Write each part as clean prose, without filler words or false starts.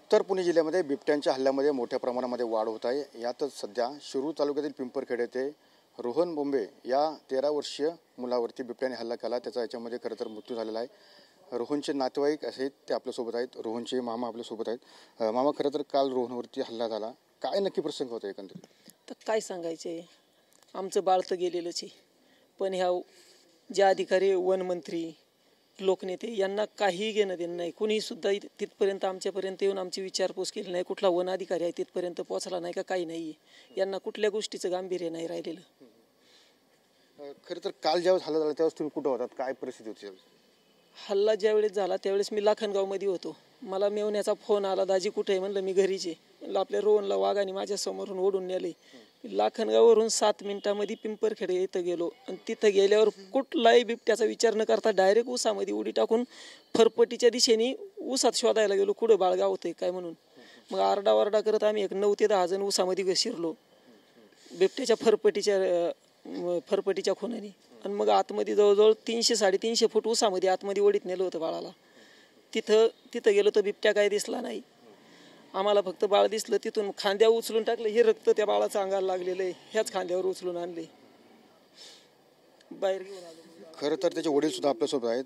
उत्तर पुणे जिल्ह्यामध्ये बिबट्यांच्या हल्ल्यामध्ये मोठ्या प्रमाणामध्ये वाढ होत आहे। यातच सध्या शिरूर तालुक्यातील पिंपरखेड येथे रोहन बोंबे या 13 वर्षीय मुलावरती बिबट्याने हल्ला केला। त्याचा याच्यामध्ये खरं तर मृत्यू झालेला आहे। रोहनचे नातेवाईक आहेत ते आपल्यासोबत आहेत। रोहनचे मामा आपल्यासोबत आहेत। मामा, खरं तर काल रोहनवरती हल्ला झाला, काय नक्की प्रसंग होता एकंदरीत? तर काय सांगायचे, आमचं बाळ तर गेलेलंच आहे, पण ह्या जे अधिकारी वनमंत्री लोकनेते यांना काही घेणं देणं नाही। कुणी सुद्धा तिथपर्यंत आमच्यापर्यंत येऊन आमची विचारपूस केली नाही। कुठला वन अधिकारी आहे तिथपर्यंत पोहोचला नाही का काही नाही। यांना कुठल्या गोष्टीचं गांभीर्य नाही राहिलेलं। खरं तर काल ज्यावेळेस हल्ला झाला त्यावेळेस तुम्ही कुठं होतात, काय परिस्थिती होती? हल्ला ज्यावेळेस झाला त्यावेळेस मी लाखनगावमध्ये होतो। मला मेवण्याचा फोन आला, दाजी कुठे आहे? म्हणलं मी घरीच आहे। म्हणलं आपल्या रोहनला वाघाने माझ्या समोरून ओढून नेले। लाखनगाववरून 7 मिनिटांमध्ये पिंपरखेड इथं गेलो आणि तिथं गेल्यावर कुठलाही बिबट्याचा विचार न करता डायरेक्ट ऊसामध्ये उडी टाकून फरपटीच्या दिशेने ऊसात शोधायला गेलो, कुठं बाळगाव होते काय म्हणून। मग आरडाओरडा करत आम्ही एक 9 ते 10 जण ऊसामध्ये शिरलो बिबट्याच्या फरपटीच्या खुणाने। आणि मग आतमध्ये जवळजवळ 300-350 फूट ऊसामध्ये आतमध्ये ओढीत नेलं होतं बाळाला। तिथं गेलो तर बिबट्या काय दिसला नाही आम्हाला, फक्त बाळ दिसलं। तिथून खांद्यावर उचलून टाकलं, हे रक्त त्या बाळाचं अंगाला लागलेलं आहे, ह्याच खांद्यावर उचलून आणले, बाहेर घेऊन आलो। खरं तर त्याचे वडील सुद्धा आपल्यासोबत आहेत।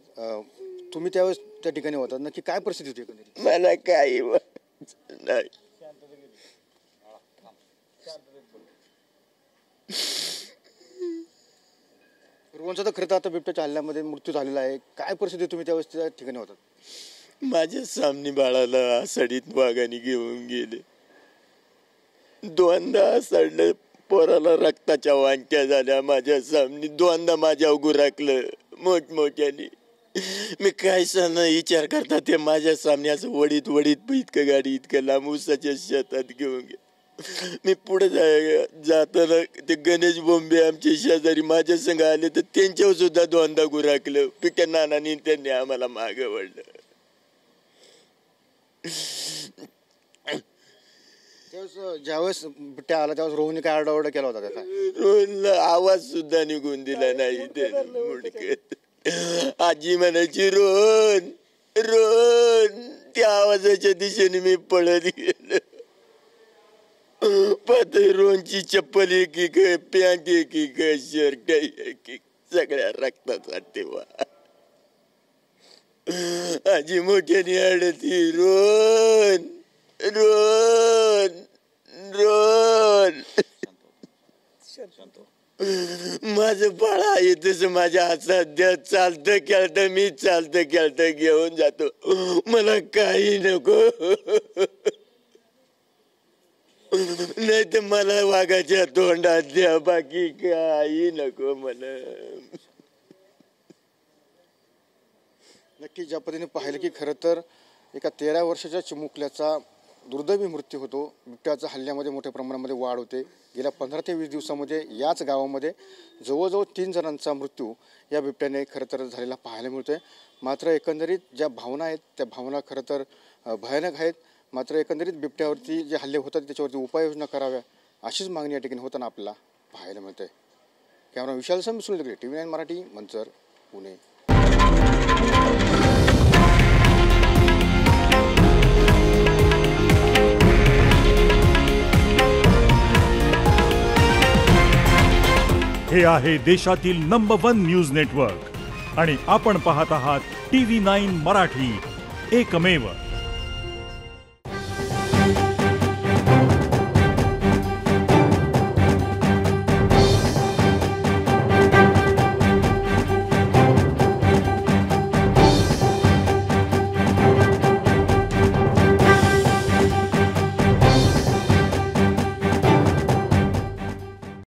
तुम्ही त्यावेळेस त्या ठिकाणी होता, नक्की काय परिस्थिती होती एकंदरीत? मला काही नाही। रोहनचा तर खरं तर आता बिबट्याच्या हल्ल्यामध्ये मृत्यू झालेला आहे, काय परिस्थिती तुम्ही त्यावेळेस त्या ठिकाणी होतात? माझ्या सामने बाळाला सडीत वाघाने घेऊन गेले। 2दा सडलं, पोराला रक्ताच्या वांट्या झाल्या माझ्या सामने। 2दा माझ्या गुराकलं मोठमोठ्याने। मी काय सांगणार विचार करता, ते माझ्या सामने असं वडीत इतकं गाडी इतकं लांब ऊसाच्या शेतात घेऊन गेले। मी पुढे जाताना ते गणेश बोंबे आमचे शेजारी माझ्या संग आले, तर त्यांच्यावर सुद्धा 2दा गुराकलं। पिक्या नानानी त्यांनी आम्हाला मागे वळलं। ज्यावेळेस बिबट्या आला त्यावेळेस रोहनने काय आरडाओरडा केला होता का? रोहनला आवाज सुद्धा निघून दिला नाही त्याने मुडक्यात। आजी म्हणायची रोहन रोहन, त्या आवाजाच्या दिशेने मी पळत गेलो। पातळी रोहनची चप्पल एक पॅन्ट एक शर्ट एक सगळ्या रक्ताचा टेवा। आजी मोठ्याने आडती, रोहन रोहन रोहन। माझं बाळ आहे तसं माझ्या हातात चालतं खेळतं, मी चालतं खेळतं घेऊन जातो, मला काही नको। नाही तर मला वाघाच्या तोंडात द्या, बाकी काही नको मला। नक्की ज्या पद्धतीने पाहिलं की खरं तर एका 13 वर्षाच्या चिमुकल्याचा दुर्दैवी मृत्यू होतो। बिबट्याच्या हल्ल्यामध्ये मोठ्या प्रमाणामध्ये वाढ होते। गेल्या 15 ते 20 दिवसामध्ये याच गावामध्ये जवळजवळ 3 जणांचा मृत्यू या बिबट्याने खरं तर झालेला पाहायला मिळतोय। मात्र एकंदरीत ज्या भावना आहेत त्या भावना खरं तर भयानक आहेत। मात्र एकंदरीत बिबट्यावरती जे हल्ले होतात त्याच्यावरती उपाययोजना कराव्या अशीच मागणी या ठिकाणी होताना आपल्याला पाहायला मिळते। कॅमेरा विशाल सुनील TV9 मराठी, मंचर, पुणे। हे आहे देशातील नंबर 1 न्यूज नेटवर्क आणि आपण पाहत आहात TV9 मराठी, एकमेव।